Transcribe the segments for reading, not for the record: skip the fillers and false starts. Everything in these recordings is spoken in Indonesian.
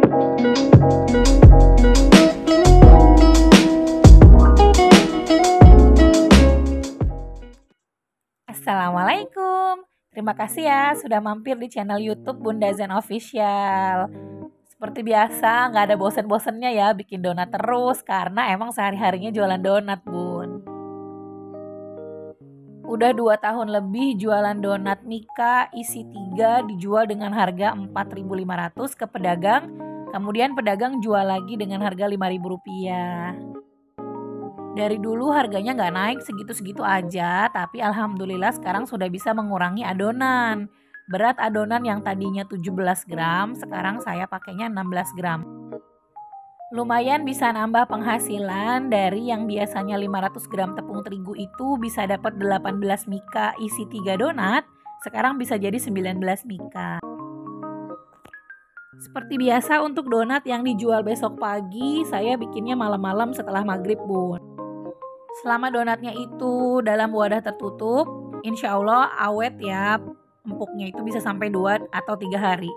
Assalamualaikum. Terima kasih ya sudah mampir di channel YouTube Bunda Zen Official. Seperti biasa, nggak ada bosen-bosennya ya bikin donat terus karena emang sehari-harinya jualan donat, Bun. Udah 2 tahun lebih jualan donat Mika isi 3 dijual dengan harga 4.500 ke pedagang. Kemudian pedagang jual lagi dengan harga Rp5.000. Dari dulu harganya nggak naik segitu-segitu aja, tapi alhamdulillah sekarang sudah bisa mengurangi adonan. Berat adonan yang tadinya 17 gram, sekarang saya pakainya 16 gram. Lumayan bisa nambah penghasilan. Dari yang biasanya 500 gram tepung terigu itu bisa dapat 18 Mika isi 3 donat, sekarang bisa jadi 19 Mika. Seperti biasa untuk donat yang dijual besok pagi, saya bikinnya malam-malam setelah maghrib, Bun. Selama donatnya itu dalam wadah tertutup, insya Allah awet ya, empuknya itu bisa sampai 2 atau 3 hari.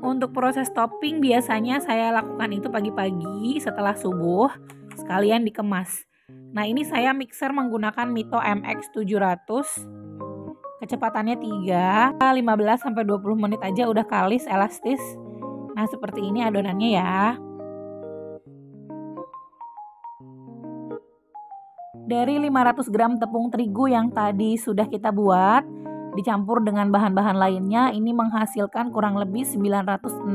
Untuk proses topping biasanya saya lakukan itu pagi-pagi setelah subuh, sekalian dikemas. Nah ini saya mixer menggunakan Mito MX 700, kecepatannya 3, 15-20 menit aja udah kalis elastis. Nah seperti ini adonannya ya. Dari 500 gram tepung terigu yang tadi sudah kita buat, dicampur dengan bahan-bahan lainnya, ini menghasilkan kurang lebih 916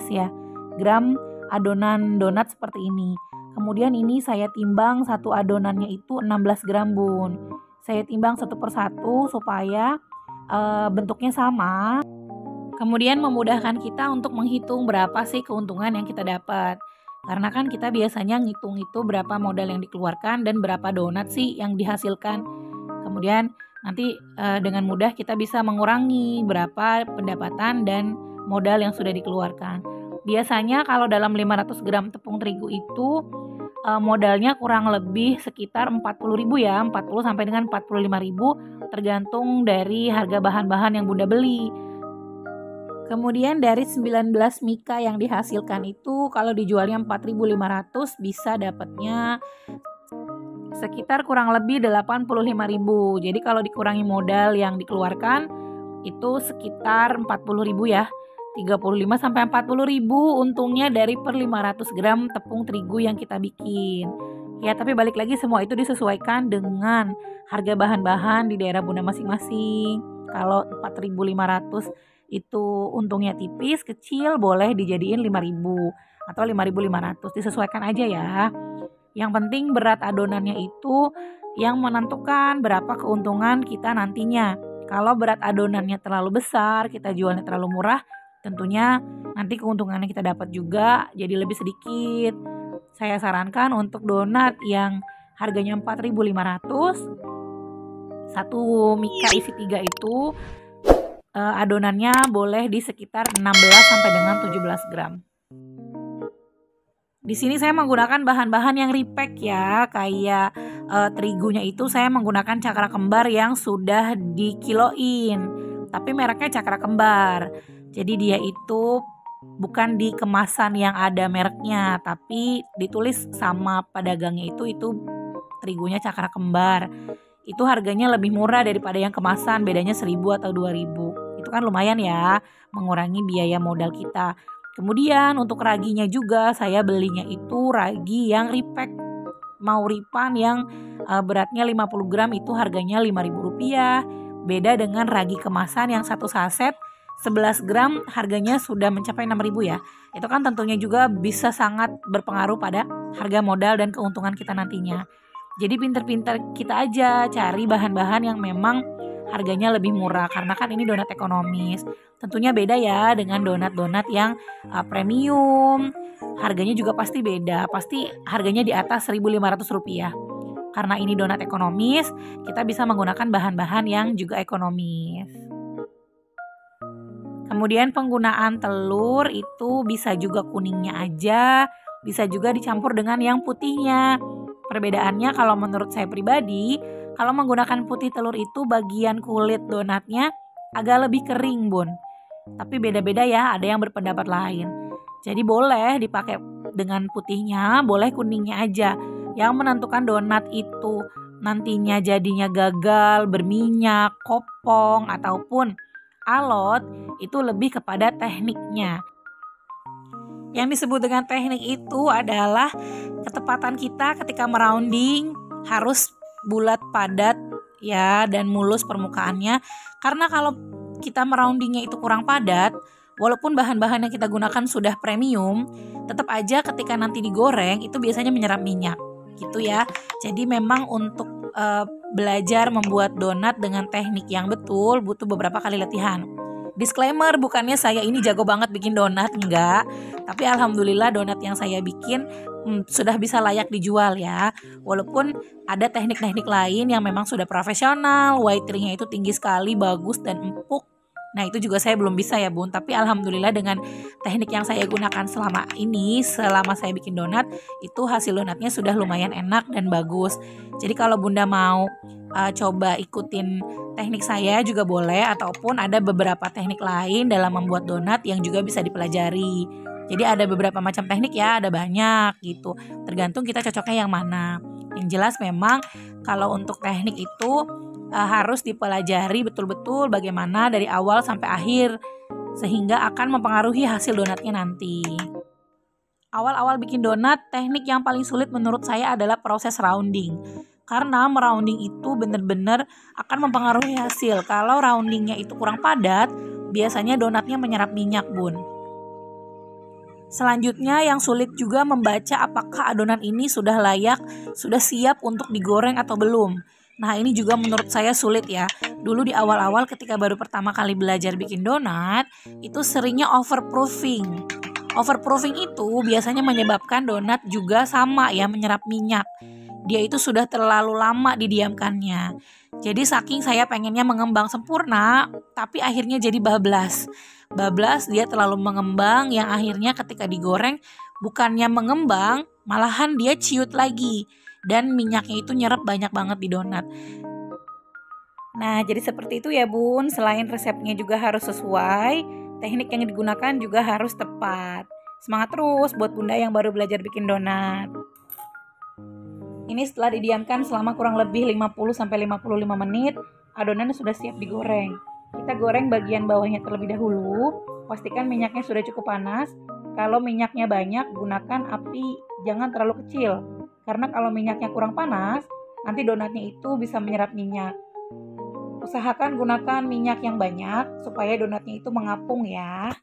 ya gram adonan donat seperti ini. Kemudian ini saya timbang satu adonannya itu 16 gram, Bun. Saya timbang satu persatu supaya bentuknya sama. Kemudian memudahkan kita untuk menghitung berapa sih keuntungan yang kita dapat. Karena kan kita biasanya ngitung itu berapa modal yang dikeluarkan dan berapa donat sih yang dihasilkan. Kemudian nanti dengan mudah kita bisa mengurangi berapa pendapatan dan modal yang sudah dikeluarkan. Biasanya kalau dalam 500 gram tepung terigu itu modalnya kurang lebih sekitar 40.000 ya, 40 sampai dengan 45.000 tergantung dari harga bahan-bahan yang Bunda beli. Kemudian dari 19 Mika yang dihasilkan itu kalau dijualnya 4.500 bisa dapatnya sekitar kurang lebih 85.000. Jadi kalau dikurangi modal yang dikeluarkan itu sekitar 40.000 ya. 35 sampai 40.000 untungnya dari per 500 gram tepung terigu yang kita bikin. Ya tapi balik lagi semua itu disesuaikan dengan harga bahan-bahan di daerah Bunda masing-masing. Kalau 4.500 itu untungnya tipis, kecil, boleh dijadiin 5.000 atau 5.500, disesuaikan aja ya. Yang penting berat adonannya itu yang menentukan berapa keuntungan kita nantinya. Kalau berat adonannya terlalu besar, kita jualnya terlalu murah, tentunya nanti keuntungannya kita dapat juga jadi lebih sedikit. Saya sarankan untuk donat yang harganya 4.500, satu Mika isi 3 itu adonannya boleh di sekitar 16 sampai dengan 17 gram. Di sini saya menggunakan bahan-bahan yang repack ya, kayak terigunya itu saya menggunakan cakra kembar yang sudah dikiloin, tapi mereknya cakra kembar. Jadi dia itu bukan di kemasan yang ada mereknya, tapi ditulis sama pedagangnya itu terigunya cakra kembar. Itu harganya lebih murah daripada yang kemasan, bedanya 1.000 atau 2.000. Itu kan lumayan ya, mengurangi biaya modal kita. Kemudian untuk raginya juga saya belinya itu ragi yang repack. Mau ripan yang beratnya 50 gram itu harganya Rp5.000. Beda dengan ragi kemasan yang satu saset 11 gram harganya sudah mencapai 6.000 ya. Itu kan tentunya juga bisa sangat berpengaruh pada harga modal dan keuntungan kita nantinya. Jadi pinter-pinter kita aja cari bahan-bahan yang memang harganya lebih murah karena kan ini donat ekonomis. Tentunya beda ya dengan donat-donat yang premium. Harganya juga pasti beda. Pasti harganya di atas Rp1.500. Karena ini donat ekonomis, kita bisa menggunakan bahan-bahan yang juga ekonomis. Kemudian penggunaan telur itu bisa juga kuningnya aja, bisa juga dicampur dengan yang putihnya. Perbedaannya kalau menurut saya pribadi, kalau menggunakan putih telur itu bagian kulit donatnya agak lebih kering, Bun. Tapi beda-beda ya, ada yang berpendapat lain. Jadi boleh dipakai dengan putihnya, boleh kuningnya aja. Yang menentukan donat itu nantinya jadinya gagal, berminyak, kopong, ataupun alot, itu lebih kepada tekniknya. Yang disebut dengan teknik itu adalah ketepatan kita ketika merounding harus bulat padat ya dan mulus permukaannya. Karena kalau kita meroundingnya itu kurang padat, walaupun bahan-bahan yang kita gunakan sudah premium, tetap aja ketika nanti digoreng itu biasanya menyerap minyak gitu ya. Jadi memang untuk belajar membuat donat dengan teknik yang betul butuh beberapa kali latihan. Disclaimer, bukannya saya ini jago banget bikin donat, enggak. Tapi alhamdulillah donat yang saya bikin sudah bisa layak dijual ya. Walaupun ada teknik-teknik lain yang memang sudah profesional, white ringnya itu tinggi sekali, bagus dan empuk. Nah itu juga saya belum bisa ya bun. Tapi alhamdulillah dengan teknik yang saya gunakan selama saya bikin donat, itu hasil donatnya sudah lumayan enak dan bagus. Jadi kalau bunda mau coba ikutin teknik saya juga boleh, ataupun ada beberapa teknik lain dalam membuat donat yang juga bisa dipelajari. Jadi ada beberapa macam teknik ya, ada banyak gitu. Tergantung kita cocoknya yang mana. Yang jelas memang kalau untuk teknik itu harus dipelajari betul-betul bagaimana dari awal sampai akhir, sehingga akan mempengaruhi hasil donatnya nanti. Awal-awal bikin donat, teknik yang paling sulit menurut saya adalah proses rounding. Karena merounding itu benar-benar akan mempengaruhi hasil. Kalau roundingnya itu kurang padat, biasanya donatnya menyerap minyak bun. Selanjutnya yang sulit juga membaca apakah adonan ini sudah layak, sudah siap untuk digoreng atau belum. Nah ini juga menurut saya sulit ya. Dulu di awal-awal ketika baru pertama kali belajar bikin donat, itu seringnya overproofing. Overproofing itu biasanya menyebabkan donat juga sama ya, menyerap minyak. Dia itu sudah terlalu lama didiamkannya. Jadi saking saya pengennya mengembang sempurna, tapi akhirnya jadi bablas. Bablas dia terlalu mengembang yang akhirnya ketika digoreng bukannya mengembang, malahan dia ciut lagi. Dan minyaknya itu nyerap banyak banget di donat. Nah jadi seperti itu ya bun. Selain resepnya juga harus sesuai, teknik yang digunakan juga harus tepat. Semangat terus buat bunda yang baru belajar bikin donat. Ini setelah didiamkan selama kurang lebih 50-55 menit, adonannya sudah siap digoreng. Kita goreng bagian bawahnya terlebih dahulu. Pastikan minyaknya sudah cukup panas. Kalau minyaknya banyak, gunakan api jangan terlalu kecil. Karena kalau minyaknya kurang panas, nanti donatnya itu bisa menyerap minyak. Usahakan gunakan minyak yang banyak supaya donatnya itu mengapung ya.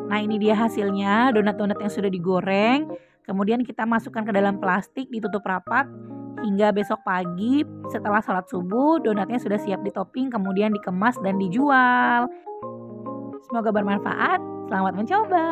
Nah ini dia hasilnya, donat-donat yang sudah digoreng. Kemudian kita masukkan ke dalam plastik, ditutup rapat. Hingga besok pagi setelah sholat subuh, donatnya sudah siap ditopping, kemudian dikemas dan dijual. Semoga bermanfaat, selamat mencoba.